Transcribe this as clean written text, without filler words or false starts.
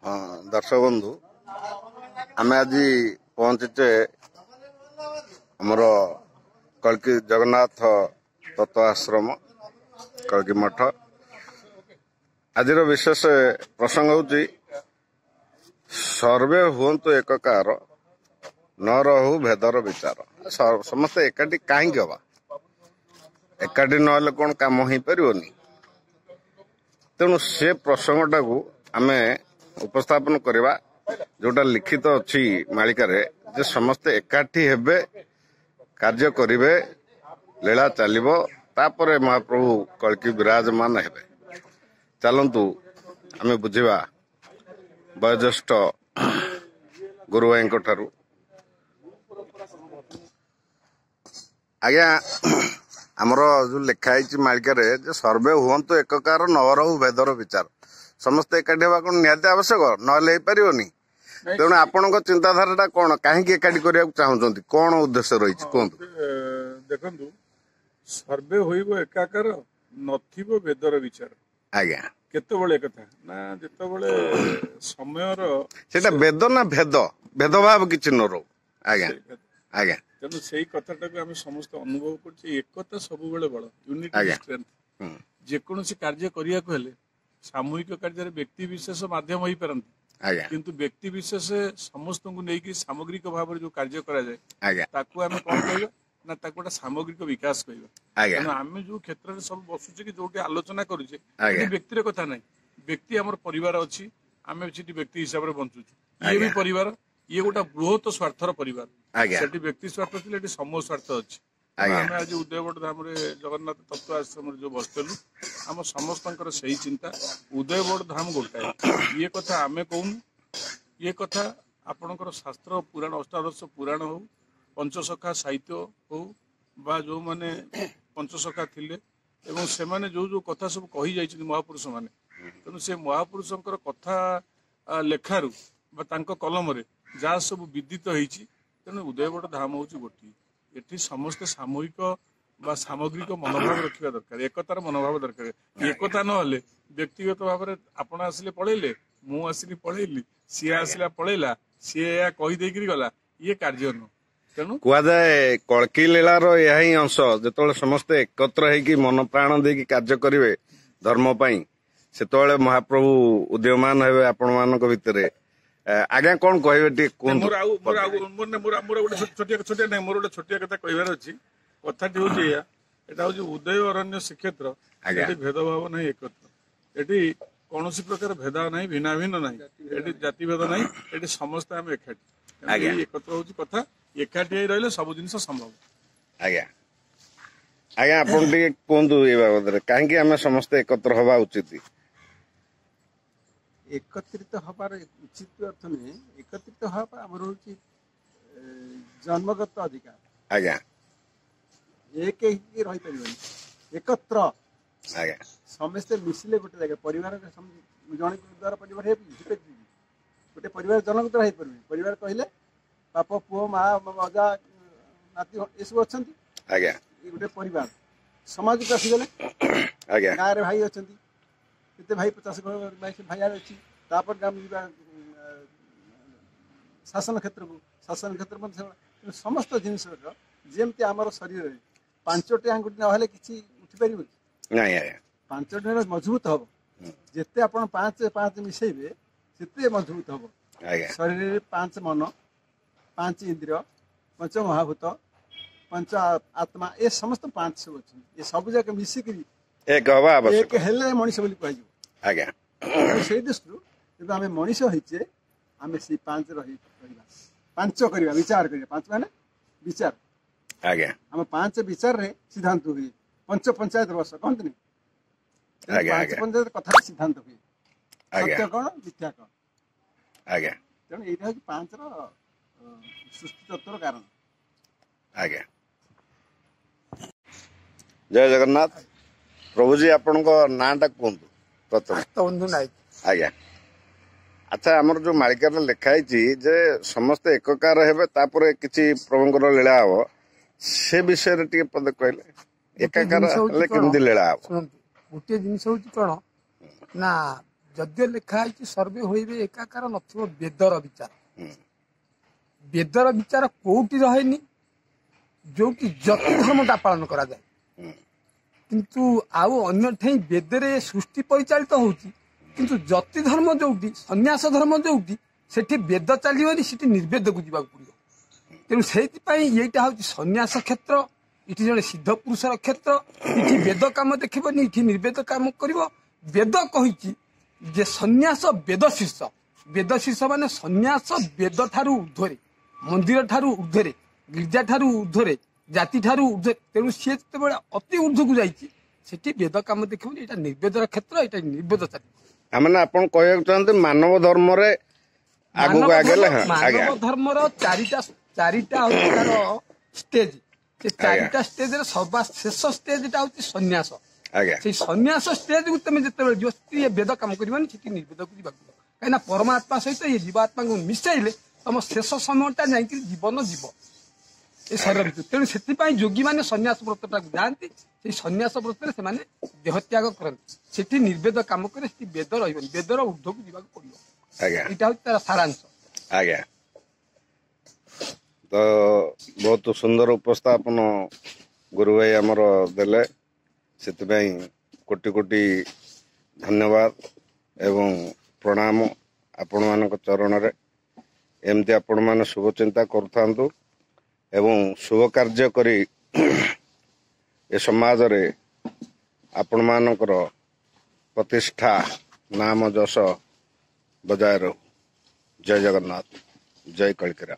हाँ दर्शक बंधु आम आज पहुंचे आमर कल्कि जगन्नाथ तत्व आश्रम कल्कि मठ। आज विशेष प्रसंग हूँ सर्वे हुंतु एककार न रहु भेदर विचार। समस्ते एकाठी कहीं हवा एकाठी नहले कौन काम हो पारनी। तेणु से प्रसंगटा को आमे उपस्थापन करवा जोटा लिखित अच्छी मालिकारे जे समस्ते एकाठी हेबे कार्य करिवे लीला चलिबो तापरे महाप्रभु कल्कि विराजमान हेबे। चलंतु आमे बुझिबा वयोज्येष्ठ गुरु भाई ठारू। आज्ञा आमर जो लिखाई मालिकारे जे सर्वे हुंतु एककार न रहु भेदर विचार। समस्ते एकाठी हवा कौन निहाती आवश्यक नहले पारनी। तेणु आपण चिंताधारा कौन कहीं एकाठी करने चाहते कौन उद्देश्य रही कहतु। देखु सर्वे होइबो एकाकार नथिबो भेदर विचार। आज्ञा केतबळे कथा ना जेतबळे समयर सेटा वेद ना भेद भेदभाव किछि न रो। आज्ञा आज्ञा तेणु से कथाटा आम समस्त अनुभव कर एकता सब बड़ यूनिटी स्ट्रेंथ। जेकोसी कार्य करने को हेले सामूहिक कार्य व्यक्ति विशेष माध्यम हो पारती किंतु व्यक्ति विशेष समस्त को लेकिन सामग्रिक भाव जो कार्य करा जाए ताकू आम कौन कहवा ना ताकू गोटे सामग्रिक विकास कहवा। आम जो क्षेत्र में सब बसुचे कि जो आलोचना करुचे व्यक्तिर कथा ना व्यक्ति आम परिवार अच्छी आम व्यक्ति हिसाब से बंचुचु। ये भी परिवार ये गोटा बृहत स्वार्थर परिवार से व्यक्ति स्वार्थ थी समूह स्वार्थ अच्छी। आम आज उदयगढ़ धाम जगन्नाथ तत्व आश्रम जो बसलु आम समस्त से चिंता उदयगढ़ धाम गोटाए। ये कथा आमे कहूँ ये कथा आपणकर शास्त्र पुराण अष्टादश पुराण हो पंचसखा साहित्य हो बा जो माने पंचसखा थिले एवं से माने जो कथा सब कही जाइछन महापुरुष माने। तेणु से महापुरुषंकर कथा लेखारू बा तांको कलम रे जहाँ सब विदित होइछि। तेणु उदयगढ़ धाम हूँ गोटे एठी समस्त सामूहिक बा सामग्रिक मनोभाव रखा दरकार एकतार मनोभाव दरकार। एकता नहले व्यक्तिगत भाव में आपण आसिले पलैले मु आसिली पलैली सी आसिला पलैला सी या कहीदे गला ये कार्य न। तेणु कहुए कल्कि लीलार यही अंश जो समस्ते एकत्र होगी मन प्राण देकी कार्य करेंगे धर्म से महाप्रभु उदीयमान हे आपण मान भितर। आज्ञा कौन कहे मोर गोटे छोटिया नहीं मोर गोटे छोटिया कथा कहार अच्छी कथाटी हूँ यहाँ उदय अरण्य श्रीक्षेत्र ये भेदभाव ना एकत्र एटी कौन प्रकार भेद ना भिन्न भिन्न ना ये जाति भेद ना ये समस्त आम एकाठी एकत्र हूँ कथा एकाठी रही सब जिन संभव। आज्ञा आज्ञा आप कहतु ये बाबद कहीं आम समस्त एकत्र हवा उचित। एकत्रित हबार उचित अर्थ नहीं एकत्रित हवा आमर हूँ जन्मगत अधिकार। आज्ञा एक ही रही पार एकत्र समस्ते मिसिले गोटे जगह परिवार जन द्वारा परिवार गोटे परिवार जनक द्वारा हो परिवार कहले बाप पुओ माँ अजा नाती ये सब अच्छा गोटे परिवार समाज को आसीगले गाँव में भाई अच्छा केते भाई 50 भाई अच्छी शासन क्षेत्र में समस्त जिनस जमती आम शरीर में 5टी आंगुठी ना कि उठी पार पांचटी मजबूत हम जिते आप 5 मिसेबे से मजबूत हम शरीर 5 मन 5 इंद्रिय 5 महाभूत 5 आत्मा ये समस्त 5 सब अच्छे ये सब जाक मिसिक एक हेले मनीष बोली कह से दृष्टि जब आम मनीष होचे आम से 5 रही 5 करवा विचार करवा 5 माने विचार आम 5 विचार रे सिद्धांत हुए पंच पंचायत वर्ष कहते नहीं पंचायत कथा सिद्धांत हुए सत्य कौन मिथ्या कौन। तेणु यहाँ 5 सृष्टि तत्व कारण। आज्ञा जय जगन्नाथ। प्रभुजी आपण नाटा कहतु प्रथम बंधु नायक। आज्ञा अच्छा आमर जो मालिकार लिखाई जे समस्ते एककार हेबे तापर किछि प्रभुंकर लीला हम से विषय टे पद कहले एकाकार हेले केमती लीला हम। गोटे जिनस हूँ कौन ना ଯଦିଓ ଲେଖା ହେଇଛି ସର୍ବେ ହୋଇବେ ଏକାକାର ନଥିବ ବେଦର ବିଚାର। ବେଦର ବିଚାର କୋଉଠି ରହେନି, ଯୋଉଠି ଜାତି ଧର୍ମଟା ପାଳନ କରାଯାଏ। କିନ୍ତୁ ଆଉ ଅନ୍ୟ ଠାଇଁ ବେଦରେ ସୃଷ୍ଟି ପରିଚାଳିତ ହଉଛି, କିନ୍ତୁ ଜାତି ଧର୍ମ ଯୋଉଠି, ସନ୍ନ୍ୟାସ ଧର୍ମ ଯୋଉଠି, ସେଠି ବେଦ ଚାଲିବନି, ସେଠି ନିର୍ବେଦକୁ ଯିବାକୁ ପଡିବ। ତେଣୁ ସେଇଥିପାଇଁ ଏଇଟା ହଉଛି ସନ୍ନ୍ୟାସ କ୍ଷେତ୍ର, ଏଠି ଜଣେ ସିଦ୍ଧ ପୁରୁଷର କ୍ଷେତ୍ର। ଏଠି ବେଦ କାମ ଦେଖିବନି, ଏଠି ନିର୍ବେଦ କାମ କରିବ। ବେଦ କହିଛି ଯେ ସନ୍ନ୍ୟାସ ବେଦ ଶୀର୍ଷ। ବେଦ ଶୀର୍ଷ ମାନେ ସନ୍ନ୍ୟାସ ବେଦ ଠାରୁ ଉର୍ଦ୍ଧ୍ୱରେ, ମନ୍ଦିର ଠାରୁ ଉର୍ଦ୍ଧ୍ୱରେ, ଗିର୍ଜା ଠାରୁ ଉର୍ଦ୍ଧ୍ୱରେ, ଜାତି ଠାରୁ ଉର୍ଦ୍ଧ୍ୱରେ। ତେଣୁ ସିଏ ଯେତେବେଳେ ଅତି ଉର୍ଦ୍ଧ୍ୱକୁ ଯାଇଛି, ସେଠି ବେଦ କାମ ଦେଖିବନି, ଏଇଟା ନିର୍ବେଦର କ୍ଷେତ୍ର, ଏଇଟା ନିର୍ବେଦ ଚାଲିବ। ମାନେ ଆପଣ କହିବାକୁ ଚାହାନ୍ତି ମାନବ ଧର୍ମରେ ଆଗକୁ ଆଗେଲେ। ମାନବ ଧର୍ମର ଚାରିଟା ହଉଛି ତାର ଷ୍ଟେଜ। ସେ ଚାରିଟା ଷ୍ଟେଜରେ ସର୍ବଶେଷ ଷ୍ଟେଜଟା ହଉଛି ସନ୍ନ୍ୟାସ। ସେଇ ସନ୍ନ୍ୟାସ ଷ୍ଟେଜକୁ ତମେ ଯେତେବେଳେ ଯିବ, ଇଏ ବେଦ କାମ କରିବନି, ସେଠି ନିର୍ବେଦକୁ ଯିବାକୁ ପଡିବ। କାହିଁକିନା ପରମାତ୍ମା ସହିତ ଇଏ ଜୀବାତ୍ମାକୁ ମିଶାଇଲେ ତମ ଶେଷ ସମୟଟା ଯାଇକି ଜୀବନ ଯିବ ଏ ଶରୀର ଭିତରେ। ତେଣୁ ସେଥିପାଇଁ ଯୋଗୀମାନେ ସନ୍ନ୍ୟାସ ବ୍ରତଟାକୁ ଯାଆନ୍ତି। ସେଇ ସନ୍ନ୍ୟାସ ବ୍ରତରେ ସେମାନେ ଦେହତ୍ୟାଗ କରନ୍ତି। ସେଠି ନିର୍ବେଦ କାମ କରି ସେଠି ବେଦ ରହିବନି, ବେଦର ଊର୍ଦ୍ଧ୍ୱକୁ ଯିବାକୁ ପଡିବ। ଏଇଟା ହଉଛି ତାର ସାରାଂଶ। ଆଜ୍ଞା, ତ ବହୁତ ସୁନ୍ଦର ଉପସ୍ଥାପନ ଗୁରୁ ଭାଇ ଆମର ଦେଲେ, ସେଥିପାଇଁ କୋଟି କୋଟି ଧନ୍ୟବାଦ ଏବଂ ପ୍ରଣାମ ଆପଣମାନଙ୍କ ଚରଣରେ। ଏମିତି ଆପଣମାନେ ଶୁଭ ଚିନ୍ତା କରୁଥାନ୍ତୁ ଏବଂ ଶୁଭ କାର୍ଯ୍ୟ କରି ଏ ସମାଜରେ ଆପଣମାନଙ୍କର ପ୍ରତିଷ୍ଠା, ନାମ ଯଶ ବଜାୟ ରହୁ। ଜୟ ଜଗନ୍ନାଥ, ଜୟ କଳିକେରା।